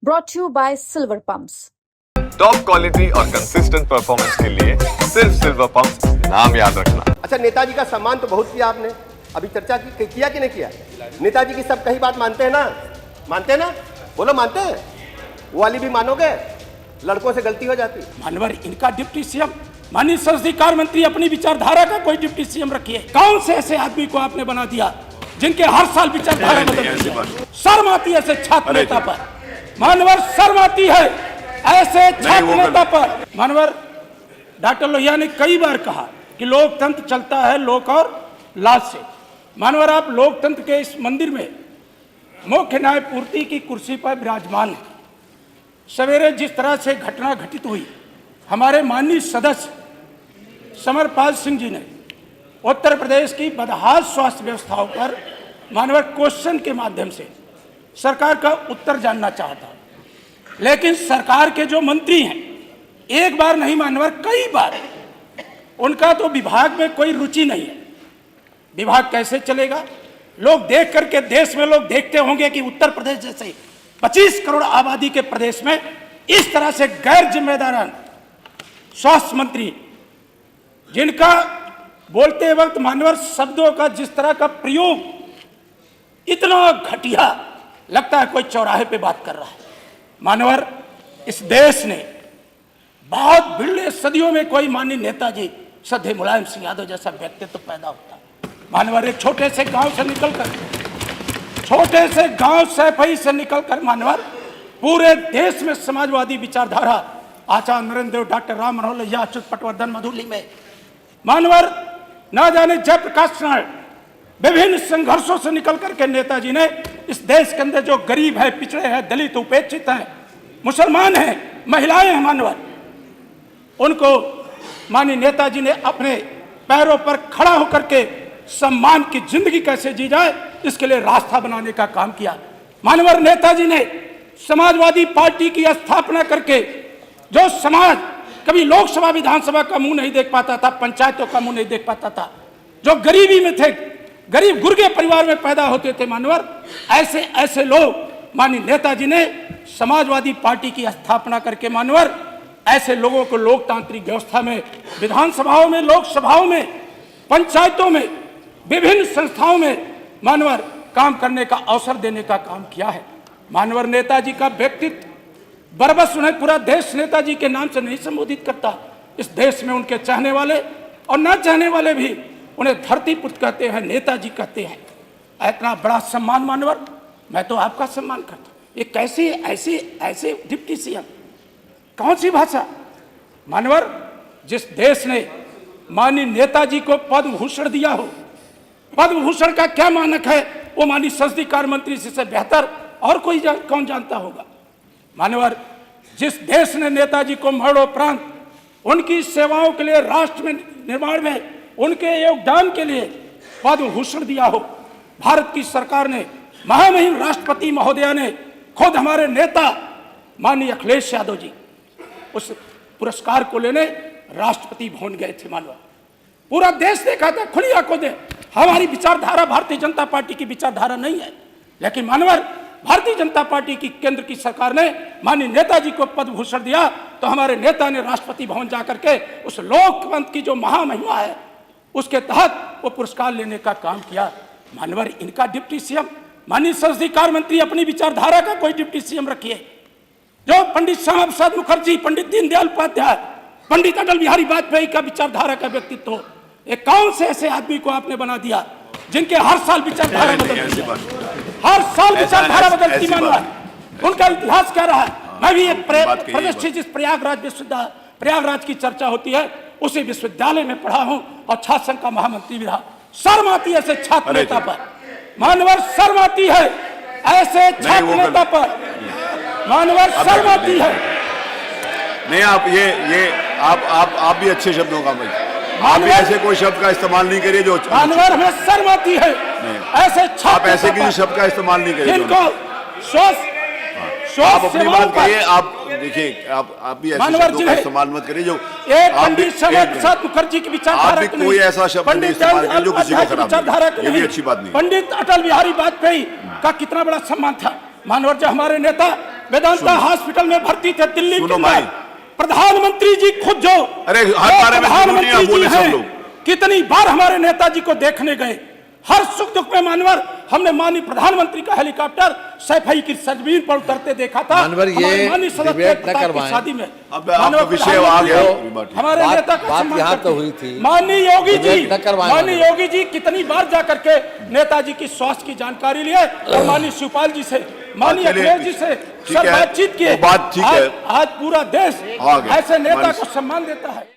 brought to you by Silver Pumps. Top quality और consistent performance के लिए सिर्फ सिल्वर पंप्स नाम याद रखना। अच्छा, नेताजी का सम्मान तो बहुत किया आपने, अभी चर्चा किया कि नहीं किया? नेताजी की सब कही बात मानते हैं ना? मानते हैं ना? बोलो मानते हैं? वो वाली भी मानोगे? लड़कों से गलती हो जाती। मानवर इनका डिप्टी सीएम, माननीय संसदीय कार्य मंत्री अपनी विचारधारा का कोई डिप्टी सीएम रखिए। कौन से ऐसे आदमी को आपने बना दिया जिनके हर साल विचारधारा बदलती है? शर्म आती है ऐसे छात्र नेता पर। मानवर शर्म आती है ऐसे छात्र नेता पर। मानवर डॉक्टर लोहिया ने कई बार कहा कि लोकतंत्र चलता है लोक और लाज से। मानवर आप लोकतंत्र के इस मंदिर में मुख्य न्यायपूर्ति की कुर्सी पर विराजमान है। सवेरे जिस तरह से घटना घटित हुई, हमारे माननीय सदस्य समरपाल सिंह जी ने उत्तर प्रदेश की बदहाल स्वास्थ्य व्यवस्थाओं पर मानवर क्वेश्चन के माध्यम से सरकार का उत्तर जानना चाहता, लेकिन सरकार के जो मंत्री हैं एक बार नहीं मानवर कई बार, उनका तो विभाग में कोई रुचि नहीं है। विभाग कैसे चलेगा? लोग देख करके, देश में लोग देखते होंगे कि उत्तर प्रदेश जैसे 25 करोड़ आबादी के प्रदेश में इस तरह से गैर जिम्मेदारान स्वास्थ्य मंत्री, जिनका बोलते वक्त मानवर शब्दों का जिस तरह का प्रयोग इतना घटिया लगता है कोई चौराहे पे बात कर रहा है। मानवर इस देश ने बहुत बिरले सदियों में कोई माननीय नेताजी श्रद्धेय मुलायम सिंह यादव जैसा व्यक्तित्व तो पैदा होता। मानवर एक छोटे से गांव से निकलकर, छोटे से गांव सैफई से निकलकर मानवर पूरे देश में समाजवादी विचारधारा आचार्य नरेंद्र देव, डॉक्टर राम मनोहर लोहिया, अच्युत पटवर्धन, मधुली में मानवर ना जाने जयप्रकाश नारायण, विभिन्न संघर्षों से निकल करके नेताजी ने इस देश के अंदर जो गरीब है, पिछड़े हैं, दलित, उपेक्षित हैं, मुसलमान हैं, महिलाएं हैं, मानवर उनको माननीय नेताजी ने अपने पैरों पर खड़ा होकर के सम्मान की जिंदगी कैसे जी जाए इसके लिए रास्ता बनाने का काम किया। मानवर नेताजी ने समाजवादी पार्टी की स्थापना करके जो समाज कभी लोकसभा विधानसभा का मुंह नहीं देख पाता था, पंचायतों का मुंह नहीं देख पाता था, जो गरीबी में थे, गरीब गुर्गे परिवार में पैदा होते थे, मानवर ऐसे ऐसे लोग माननीय नेताजी ने समाजवादी पार्टी की स्थापना करके मानवर ऐसे लोगों को लोकतांत्रिक व्यवस्था में, विधानसभाओं में, लोकसभाओं में, पंचायतों में, विभिन्न संस्थाओं में मानवर काम करने का अवसर देने का काम किया है। मानवर नेताजी का व्यक्तित्व बरबस उन्हें पूरा देश नेताजी के नाम से नहीं संबोधित करता। इस देश में उनके चाहने वाले और न चाहने वाले भी उन्हें धरती पुत्र कहते हैं, नेताजी कहते हैं। इतना बड़ा सम्मान मानवर, मैं तो आपका सम्मान करता हूँ। ये कैसे ऐसे ऐसे डिप्टी सीएम, कौन सी भाषा? मानवर जिस देश ने माननीय नेताजी को पद्म भूषण दिया हो, पद्म भूषण का क्या मानक है वो माननीय संसदीय कार्य मंत्री से बेहतर और कोई कौन जानता होगा। मानवर जिस देश ने नेताजी को मरणोपरांत उनकी सेवाओं के लिए, राष्ट्र में निर्माण में उनके योगदान के लिए पद्म भूषण दिया हो, भारत की सरकार ने, महामहिम राष्ट्रपति महोदया ने, खुद हमारे नेता माननीय अखिलेश यादव जी उस पुरस्कार को लेने राष्ट्रपति भवन गए थे। मानवर पूरा देश देखा था, खुली आंखों से। हमारी विचारधारा भारतीय जनता पार्टी की विचारधारा नहीं है, लेकिन मानवर भारतीय जनता पार्टी की केंद्र की सरकार ने माननीय नेताजी को पद्म भूषण दिया तो हमारे नेता ने राष्ट्रपति भवन जाकर के उस लोकतंत्र की जो महामहिमा है उसके तहत वो पुरस्कार लेने का काम किया। मानवर इनका डिप्टी सीएम, माननीय संसदीय कार्य मंत्री अपनी विचारधारा का कोई डिप्टी सीएम रखिए। जो पंडित श्यामा प्रसाद मुखर्जी, पंडित दीनदयाल उपाध्याय, पंडित अटल बिहारी वाजपेयी का विचारधारा का व्यक्तित्व हो, एक कौन से ऐसे आदमी को आपने बना दिया जिनके हर साल विचारधारा बदलती है, हर साल विचारधारा बदलती। मानवर उनका इतिहास क्या रहा है? मैं भी एक प्रतिष्ठित जिस प्रयागराज की चर्चा होती है उसी विश्वविद्यालय में पढ़ा हूं और छात्र संघ का महामंत्री भी रहा। शर्म आती है ऐसे छात्र नेता पर। मानवर शर्म आती है ऐसे छात्र नेता पर। मानवर शर्म आती है। नहीं, आप भी अच्छे शब्दों का भाई, आप भी ऐसे कोई शब्द का इस्तेमाल नहीं करिए जो मानवर हमें शर्म आती है ऐसे छात्र। आप ऐसे किसी शब्द का इस्तेमाल नहीं करिए जिनको आप अपनी बात करिए। आप देखिए, आप भी ऐसे शब्दों का इस्तेमाल मत करिए जो पंडित श्यामा प्रसाद मुखर्जी की विचारधारा। आप भी कोई ऐसा शब्द नहीं इस्तेमाल करिए जो किसी को खराब, ये भी अच्छी बात नहीं। पंडित अटल बिहारी वाजपेयी का कितना बड़ा सम्मान था। मानवर जो हमारे नेता वेदांता हॉस्पिटल में भर्ती थे दिल्ली सुनो के भाई। अंदर। प्रधानमंत्री जी खुद जो अरे हर बारे में जरूरी ना बोले सब लोग। कितनी बार हमारे नेताजी को देखने गए, हर सुख दुख में मानवर हमने माननीय प्रधानमंत्री का हेलीकॉप्टर सैफई की सरजमीन पर उतरते देखा था। मानवर, ये हमारे माननीय सदस्य डिबेट न प्रताप की करवाएं। शादी में अब आपका विषय आ गया। हमारे नेता का बात सम्मान यहाँ करते तो हैं। हुई थी। माननीय योगी जी, डिबेट न करवाएं। माननीय योगी जी कितनी बार जाकर के नेताजी की स्वास्थ्य की जानकारी लिए और माननीय शिवपाल जी से, माननीय चलिए, अखिलेश जी से ठीक सब है, बातचीत किए। वो बात ठीक है। आज पूरा देश आ गया। ऐसे नेता हमारी- को सम्मान देता है।